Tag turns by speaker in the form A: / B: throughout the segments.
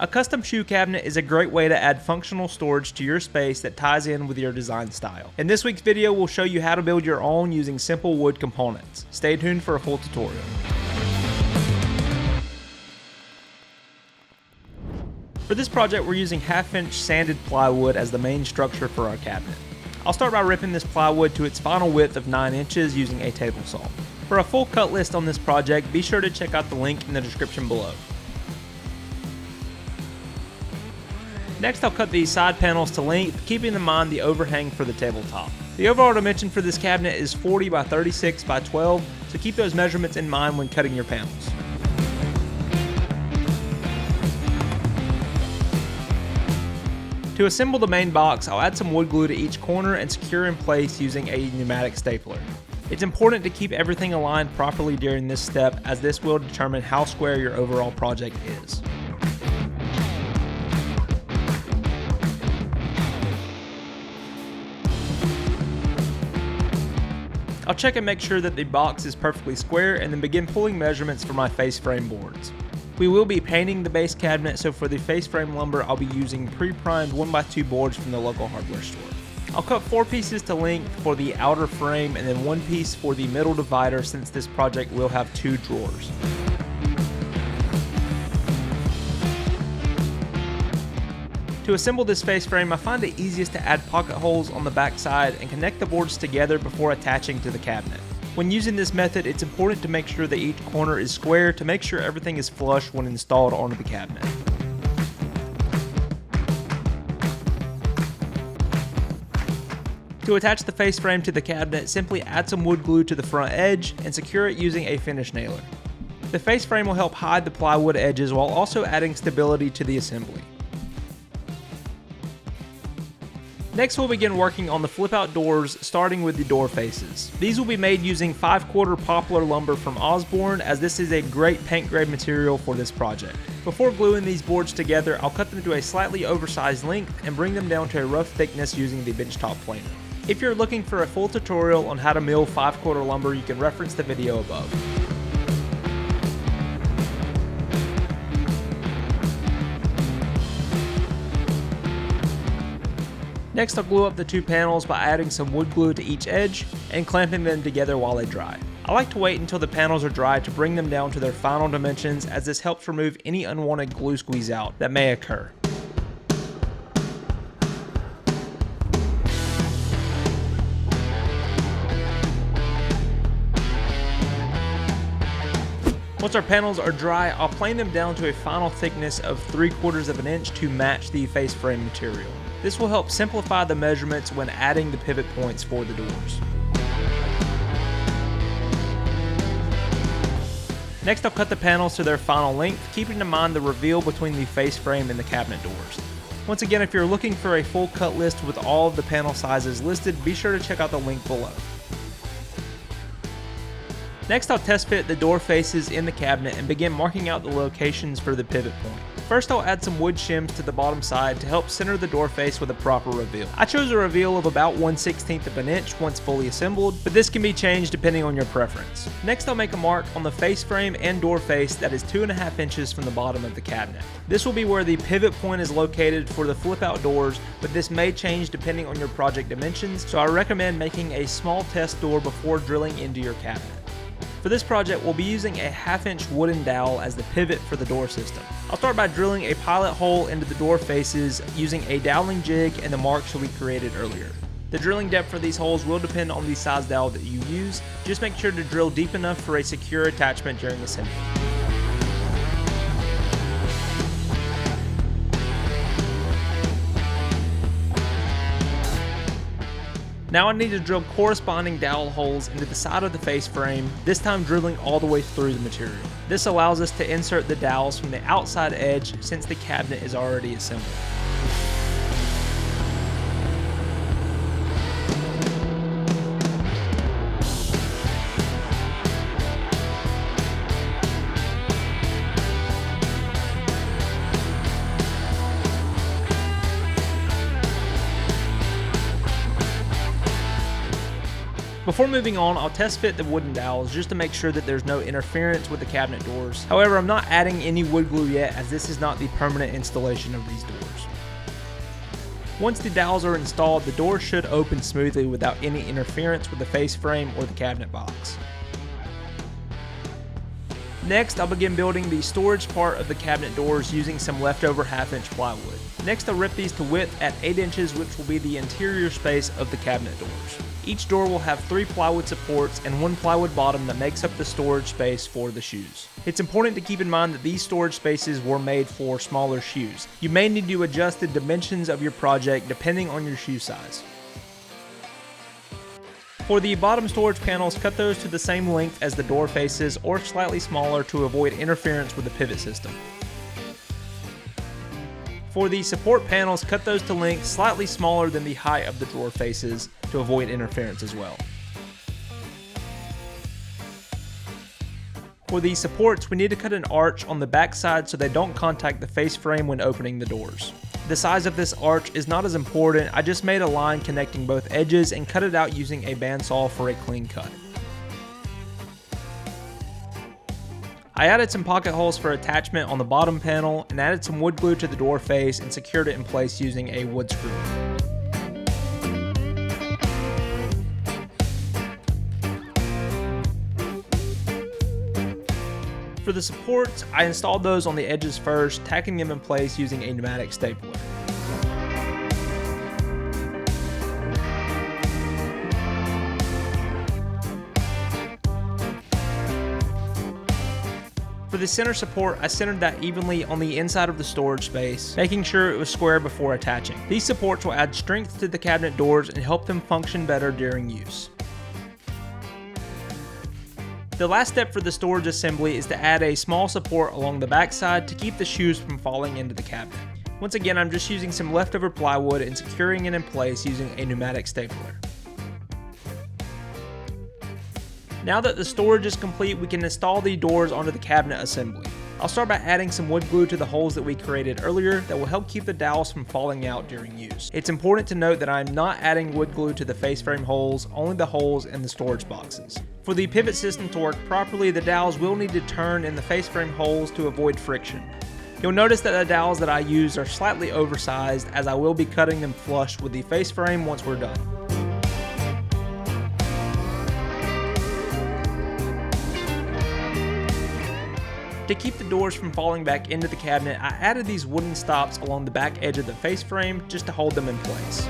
A: A custom shoe cabinet is a great way to add functional storage to your space that ties in with your design style. In this week's video, we'll show you how to build your own using simple wood components. Stay tuned for a full tutorial. For this project, we're using 1/2-inch sanded plywood as the main structure for our cabinet. I'll start by ripping this plywood to its final width of 9 inches using a table saw. For a full cut list on this project, be sure to check out the link in the description below. Next, I'll cut these side panels to length, keeping in mind the overhang for the tabletop. The overall dimension for this cabinet is 40 by 36 by 12, so keep those measurements in mind when cutting your panels. To assemble the main box, I'll add some wood glue to each corner and secure in place using a pneumatic stapler. It's important to keep everything aligned properly during this step, as this will determine how square your overall project is. I'll check and make sure that the box is perfectly square and then begin pulling measurements for my face frame boards. We will be painting the base cabinet, so for the face frame lumber I'll be using pre-primed 1x2 boards from the local hardware store. I'll cut 4 pieces to length for the outer frame and then 1 piece for the middle divider, since this project will have 2 drawers. To assemble this face frame, I find it easiest to add pocket holes on the back side and connect the boards together before attaching to the cabinet. When using this method, it's important to make sure that each corner is square to make sure everything is flush when installed onto the cabinet. To attach the face frame to the cabinet, simply add some wood glue to the front edge and secure it using a finish nailer. The face frame will help hide the plywood edges while also adding stability to the assembly. Next, we'll begin working on the flip-out doors, starting with the door faces. These will be made using 5/4 poplar lumber from Osborne, as this is a great paint grade material for this project. Before gluing these boards together, I'll cut them to a slightly oversized length and bring them down to a rough thickness using the benchtop planer. If you're looking for a full tutorial on how to mill 5/4 lumber, you can reference the video above. Next, I'll glue up the 2 panels by adding some wood glue to each edge and clamping them together while they dry. I like to wait until the panels are dry to bring them down to their final dimensions, as this helps remove any unwanted glue squeeze out that may occur. Once our panels are dry, I'll plane them down to a final thickness of 3/4 of an inch to match the face frame material. This will help simplify the measurements when adding the pivot points for the doors. Next, I'll cut the panels to their final length, keeping in mind the reveal between the face frame and the cabinet doors. Once again, if you're looking for a full cut list with all of the panel sizes listed, be sure to check out the link below. Next, I'll test fit the door faces in the cabinet and begin marking out the locations for the pivot point. First, I'll add some wood shims to the bottom side to help center the door face with a proper reveal. I chose a reveal of about 1/16 of an inch once fully assembled, but this can be changed depending on your preference. Next, I'll make a mark on the face frame and door face that is 2.5 inches from the bottom of the cabinet. This will be where the pivot point is located for the flip out doors, but this may change depending on your project dimensions, so I recommend making a small test door before drilling into your cabinet. For this project, we'll be using a 1/2-inch wooden dowel as the pivot for the door system. I'll start by drilling a pilot hole into the door faces using a doweling jig and the marks that we created earlier. The drilling depth for these holes will depend on the size dowel that you use. Just make sure to drill deep enough for a secure attachment during assembly. Now I need to drill corresponding dowel holes into the side of the face frame, this time drilling all the way through the material. This allows us to insert the dowels from the outside edge since the cabinet is already assembled. Before moving on, I'll test fit the wooden dowels just to make sure that there's no interference with the cabinet doors. However, I'm not adding any wood glue yet, as this is not the permanent installation of these doors. Once the dowels are installed, the doors should open smoothly without any interference with the face frame or the cabinet box. Next, I'll begin building the storage part of the cabinet doors using some leftover 1/2-inch plywood. Next, I'll rip these to width at 8 inches, which will be the interior space of the cabinet doors. Each door will have 3 plywood supports and 1 plywood bottom that makes up the storage space for the shoes. It's important to keep in mind that these storage spaces were made for smaller shoes. You may need to adjust the dimensions of your project depending on your shoe size. For the bottom storage panels, cut those to the same length as the door faces or slightly smaller to avoid interference with the pivot system. For the support panels, cut those to length slightly smaller than the height of the door faces to avoid interference as well. For the supports, we need to cut an arch on the back side so they don't contact the face frame when opening the doors. The size of this arch is not as important, I just made a line connecting both edges and cut it out using a bandsaw for a clean cut. I added some pocket holes for attachment on the bottom panel and added some wood glue to the door face and secured it in place using a wood screw. For the supports, I installed those on the edges first, tacking them in place using a pneumatic stapler. For the center support, I centered that evenly on the inside of the storage space, making sure it was square before attaching. These supports will add strength to the cabinet doors and help them function better during use. The last step for the storage assembly is to add a small support along the back side to keep the shoes from falling into the cabinet. Once again, I'm just using some leftover plywood and securing it in place using a pneumatic stapler. Now that the storage is complete, we can install the doors onto the cabinet assembly. I'll start by adding some wood glue to the holes that we created earlier that will help keep the dowels from falling out during use. It's important to note that I'm not adding wood glue to the face frame holes, only the holes in the storage boxes. For the pivot system to work properly, the dowels will need to turn in the face frame holes to avoid friction. You'll notice that the dowels that I use are slightly oversized, as I will be cutting them flush with the face frame once we're done. To keep the doors from falling back into the cabinet, I added these wooden stops along the back edge of the face frame just to hold them in place.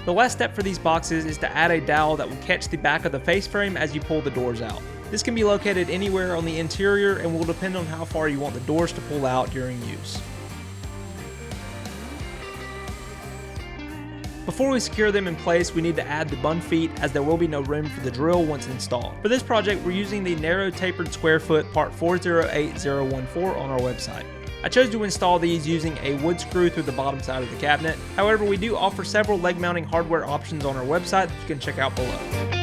A: The last step for these boxes is to add a dowel that will catch the back of the face frame as you pull the doors out. This can be located anywhere on the interior and will depend on how far you want the doors to pull out during use. Before we secure them in place, we need to add the bun feet, as there will be no room for the drill once installed. For this project, we're using the narrow tapered square foot part 408014 on our website. I chose to install these using a wood screw through the bottom side of the cabinet. However, we do offer several leg mounting hardware options on our website that you can check out below.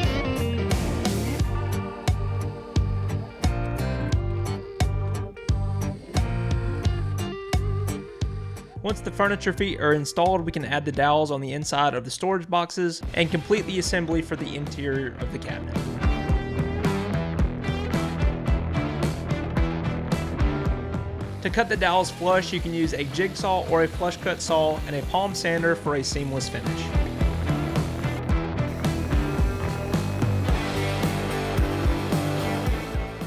A: Once the furniture feet are installed, we can add the dowels on the inside of the storage boxes and complete the assembly for the interior of the cabinet. To cut the dowels flush, you can use a jigsaw or a flush cut saw and a palm sander for a seamless finish.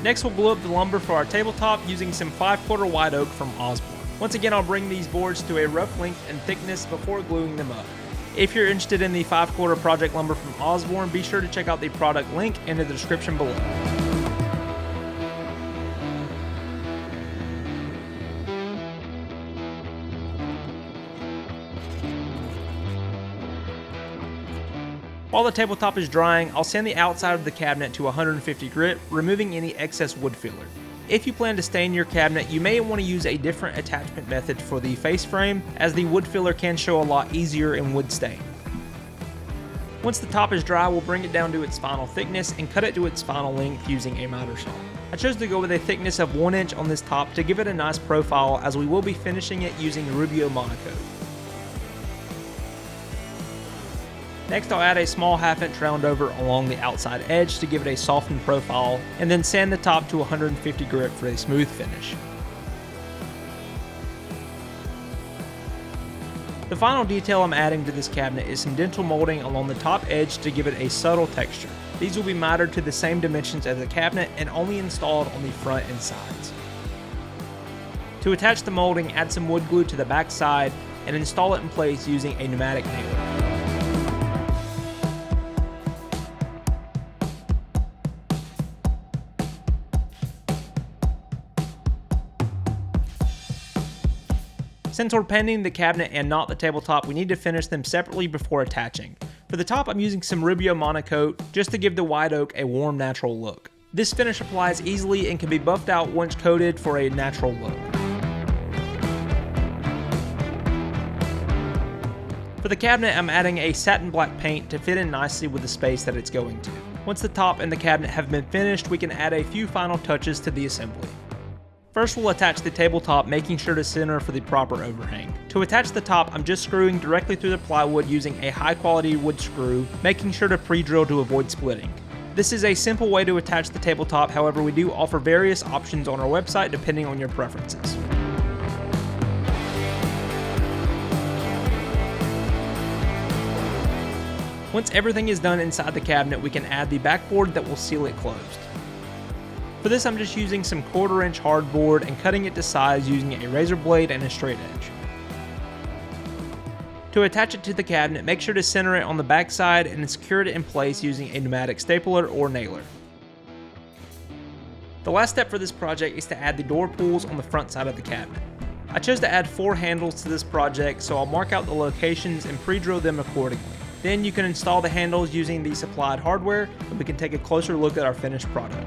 A: Next, we'll glue up the lumber for our tabletop using some 5/4 white oak from Osborne. Once again, I'll bring these boards to a rough length and thickness before gluing them up. If you're interested in the 5/4 project lumber from Osborne, be sure to check out the product link in the description below. While the tabletop is drying, I'll sand the outside of the cabinet to 150 grit, removing any excess wood filler. If you plan to stain your cabinet, you may want to use a different attachment method for the face frame, as the wood filler can show a lot easier in wood stain. Once the top is dry, we'll bring it down to its final thickness and cut it to its final length using a miter saw. I chose to go with a thickness of 1 inch on this top to give it a nice profile, as we will be finishing it using Rubio Monocoat. Next, I'll add a small 1/2 inch round over along the outside edge to give it a softened profile, and then sand the top to 150 grit for a smooth finish. The final detail I'm adding to this cabinet is some dental molding along the top edge to give it a subtle texture. These will be mitered to the same dimensions as the cabinet and only installed on the front and sides. To attach the molding, add some wood glue to the back side and install it in place using a pneumatic nailer. Since we're painting the cabinet and not the tabletop, we need to finish them separately before attaching. For the top, I'm using some Rubio Monocoat just to give the white oak a warm, natural look. This finish applies easily and can be buffed out once coated for a natural look. For the cabinet, I'm adding a satin black paint to fit in nicely with the space that it's going to. Once the top and the cabinet have been finished, we can add a few final touches to the assembly. First, we'll attach the tabletop, making sure to center for the proper overhang. To attach the top, I'm just screwing directly through the plywood using a high quality wood screw, making sure to pre-drill to avoid splitting. This is a simple way to attach the tabletop, however we do offer various options on our website depending on your preferences. Once everything is done inside the cabinet, we can add the backboard that will seal it closed. For this, I'm just using some 1/4 inch hardboard and cutting it to size using a razor blade and a straight edge. To attach it to the cabinet, make sure to center it on the back side and secure it in place using a pneumatic stapler or nailer. The last step for this project is to add the door pulls on the front side of the cabinet. I chose to add 4 handles to this project, so I'll mark out the locations and pre-drill them accordingly. Then you can install the handles using the supplied hardware, and we can take a closer look at our finished product.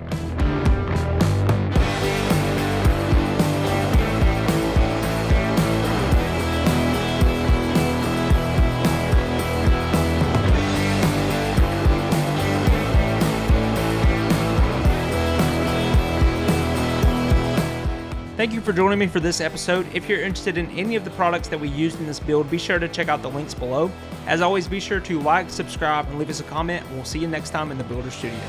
A: Thank you for joining me for this episode. If you're interested in any of the products that we used in this build, be sure to check out the links below. As always, be sure to like, subscribe, and leave us a comment, and we'll see you next time in the Builder Studio.